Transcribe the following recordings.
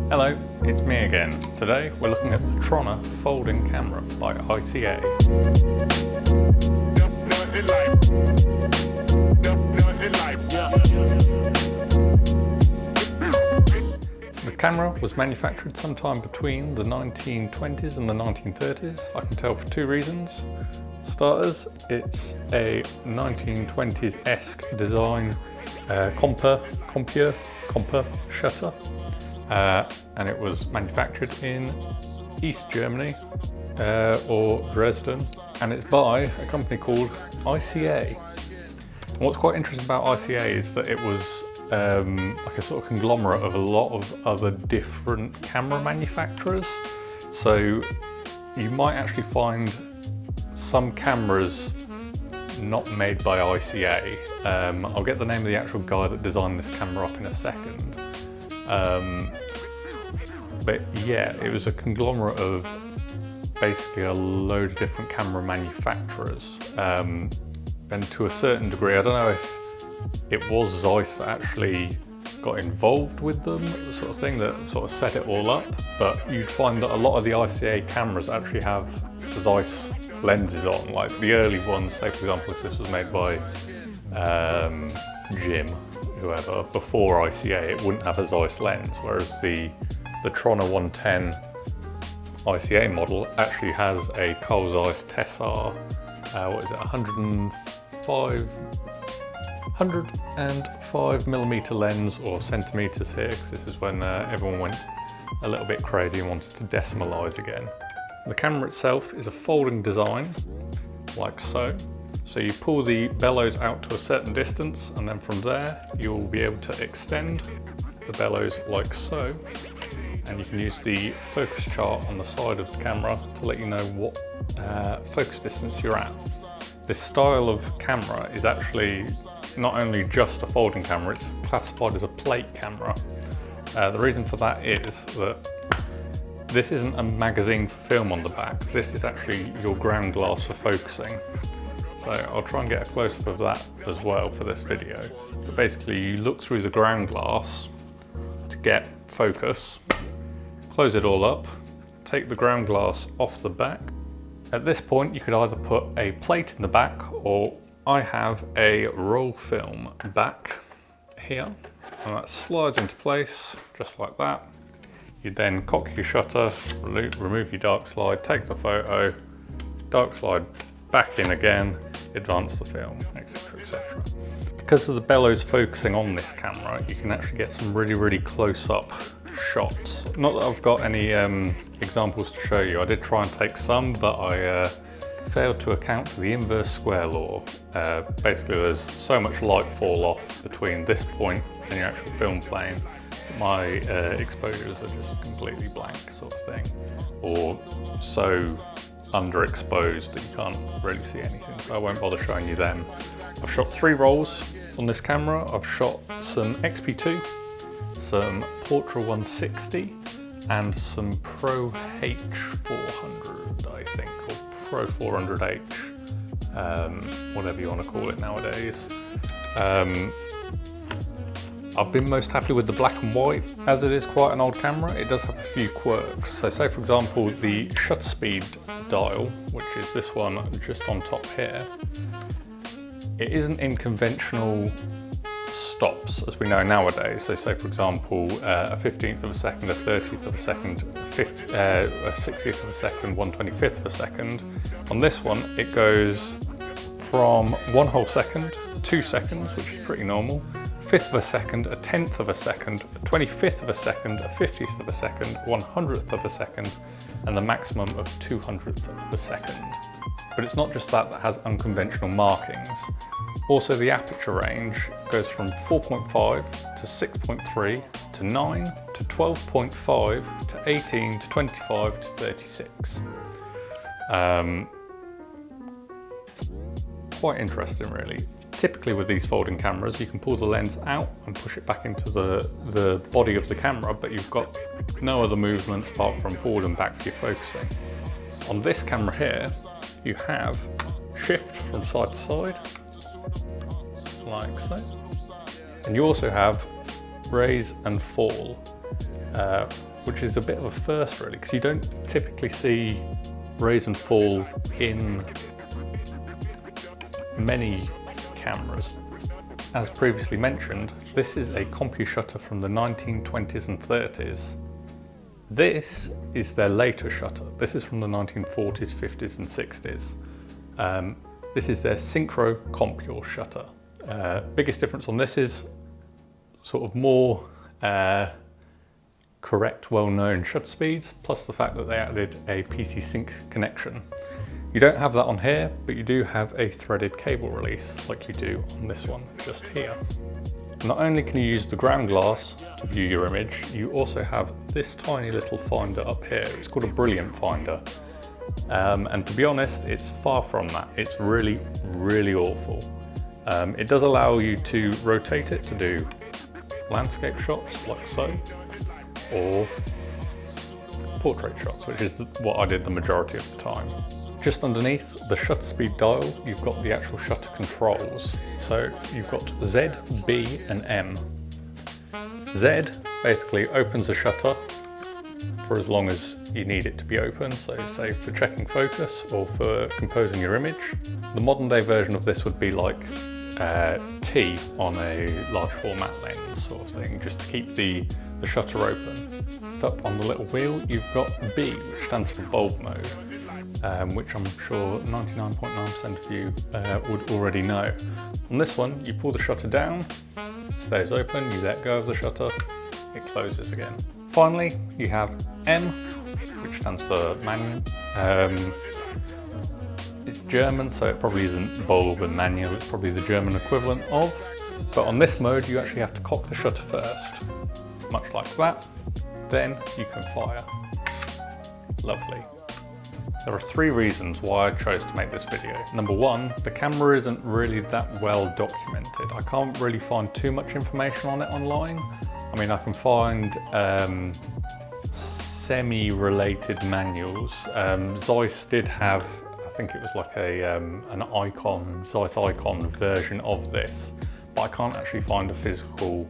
Hello, it's me again. Today we're looking at the Trona folding camera by ICA. The camera was manufactured sometime between the 1920s and the 1930s. I can tell for two reasons. Starters, it's a 1920s-esque design compa shutter. And it was manufactured in East Germany or Dresden, and it's by a company called ICA. And what's quite interesting about ICA is that it was like a sort of conglomerate of a lot of other different camera manufacturers. So you might actually find some cameras not made by ICA. I'll get the name of the actual guy that designed this camera up in a second. But yeah, it was a conglomerate of basically a load of different camera manufacturers. And to a certain degree, I don't know if it was Zeiss that actually got involved with them, the sort of thing that sort of set it all up, but you'd find that a lot of the ICA cameras actually have Zeiss lenses on, like the early ones. Say for example, if this was made by Jim, whoever, before ICA, it wouldn't have a Zeiss lens, whereas the Trona 110 ICA model actually has a Carl Zeiss Tessar, what is it, 105mm lens, or centimeters here, because this is when everyone went a little bit crazy and wanted to decimalize again. The camera itself is a folding design, like so. So you pull the bellows out to a certain distance, and then from there you'll be able to extend the bellows like so. And you can use the focus chart on the side of the camera to let you know what focus distance you're at. This style of camera is actually not only just a folding camera, it's classified as a plate camera. The reason for that is that this isn't a magazine for film on the back, this is actually your ground glass for focusing. So I'll try and get a close-up of that as well for this video. But basically you look through the ground glass to get focus, close it all up, take the ground glass off the back. At this point you could either put a plate in the back, or I have a roll film back here, and that slides into place just like that. You then cock your shutter, remove your dark slide, take the photo, dark slide back in again, advance the film, etc, etc. Because of the bellows focusing on this camera, you can actually get some really close-up shots. Not that I've got any examples to show you. I did try and take some, but I failed to account for the inverse square law. Basically there's so much light fall off between this point and your actual film plane. My exposures are just completely blank, sort of thing, or so underexposed that you can't really see anything, so I won't bother showing you them. I've shot 3 rolls on this camera. I've shot some XP2, some Portra 160, and some Pro H400, I think, or Pro 400H, whatever you want to call it nowadays. I've been most happy with the black and white. As it is quite an old camera, it does have a few quirks. So say for example the shutter speed dial, which is this one just on top here, it isn't in conventional stops as we know nowadays. So say for example a 15th of a second, a 30th of a second, a 60th of a second, 1/25th of a second. On this one it goes from 1 whole second, 2 seconds, which is pretty normal, 1/5 of a second, a 1/10 of a second, a 25th of a second, a 50th of a second, 100th of a second, and the maximum of 200th of a second. But it's not just that has unconventional markings. Also the aperture range goes from 4.5 to 6.3 to 9 to 12.5 to 18 to 25 to 36. Quite interesting really. Typically with these folding cameras you can pull the lens out and push it back into the body of the camera, but you've got no other movements apart from forward and back for your focusing. On this camera here you have shift from side to side, like so, and you also have raise and fall which is a bit of a first really, because you don't typically see raise and fall in many cameras. As previously mentioned, this is a CompuShutter from the 1920s and 30s. This is their later shutter. This is from the 1940s, 50s and 60s. This is their Synchro Compure shutter. Biggest difference on this is sort of more correct, well-known shutter speeds, plus the fact that they added a PC Sync connection. You don't have that on here, but you do have a threaded cable release like you do on this one just here. Not only can you use the ground glass to view your image, you also have this tiny little finder up here. It's called a brilliant finder. And to be honest, it's far from that. It's really, really awful. It does allow you to rotate it to do landscape shots like so, or portrait shots, which is what I did the majority of the time. Just underneath the shutter speed dial, you've got the actual shutter controls. So you've got Z, B and M. Z basically opens the shutter for as long as you need it to be open, so say for checking focus or for composing your image. The modern day version of this would be like T on a large format lens sort of thing, just to keep the shutter open. Up on the little wheel you've got B, which stands for bulb mode, which I'm sure 99.9% of you would already know. On this one, you pull the shutter down, it stays open, you let go of the shutter, it closes again. Finally, you have M, which stands for manual. It's German, so it probably isn't bulb and manual, it's probably the German equivalent of. But on this mode, you actually have to cock the shutter first, much like that. Then you can fire. Lovely. There are 3 reasons why I chose to make this video. Number 1, the camera isn't really that well documented. I can't really find too much information on it online. I mean, I can find semi-related manuals. Zeiss did have, I think it was like an icon, Zeiss icon version of this, but I can't actually find a physical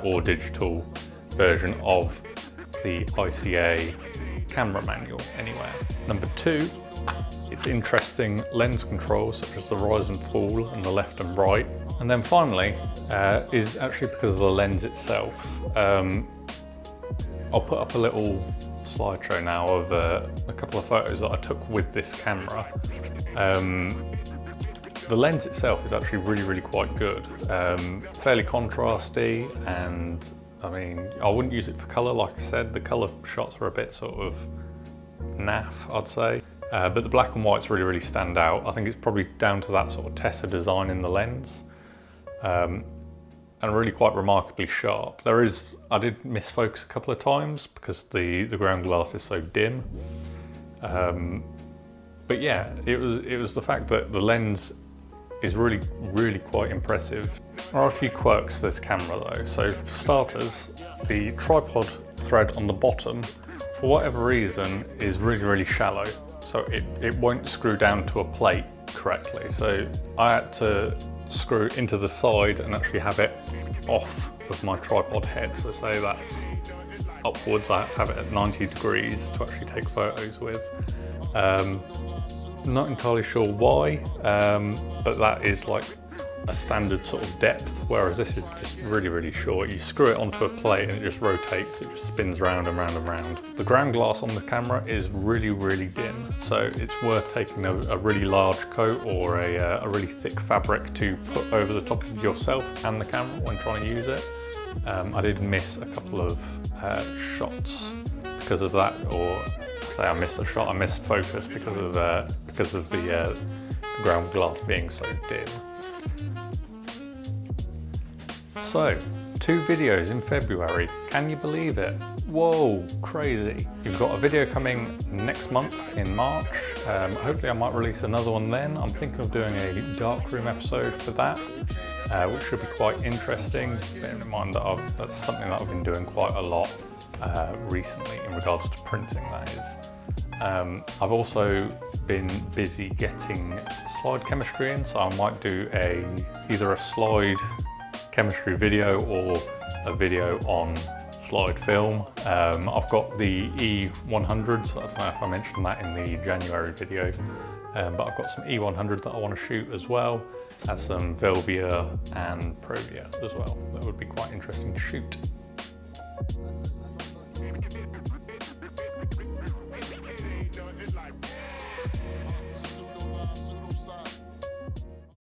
or digital version of the ICA camera manual anywhere. Number 2, it's interesting lens controls such as the rise and fall and the left and right. And then finally is actually because of the lens itself. I'll put up a little slideshow now of a couple of photos that I took with this camera. The lens itself is actually really, really quite good. Fairly contrasty, and I mean, I wouldn't use it for colour, like I said. The colour shots are a bit sort of naff, I'd say. But the black and whites really, really stand out. I think it's probably down to that sort of Tessa design in the lens. And really quite remarkably sharp. I did miss focus a couple of times because the ground glass is so dim. But yeah, it was the fact that the lens is really, really quite impressive. There are a few quirks to this camera though. So for starters, the tripod thread on the bottom, for whatever reason, is really, really shallow. So it won't screw down to a plate correctly. So I had to screw into the side and actually have it off of my tripod head. So say that's upwards, I have to have it at 90 degrees to actually take photos with. Not entirely sure why, but that is like a standard sort of depth, whereas this is just really, really short. You screw it onto a plate and it just rotates, it just spins round and round and round. The ground glass on the camera is really, really dim, so it's worth taking a really large coat or a really thick fabric to put over the top of yourself and the camera when trying to use it. I did miss a couple of shots because of that, or say I missed a shot, I missed focus because of the ground glass being so dim. So, 2 videos in February, can you believe it? Whoa, crazy. You've got a video coming next month in March. Hopefully I might release another one then. I'm thinking of doing a darkroom episode for that, which should be quite interesting. Bearing in mind that that's something that I've been doing quite a lot recently in regards to printing, that is. I've also been busy getting slide chemistry in, so I might do either a slide chemistry video or a video on slide film. I've got the E100s, I don't know if I mentioned that in the January video, but I've got some E100 that I want to shoot as well, as some Velvia and Provia as well. That would be quite interesting to shoot.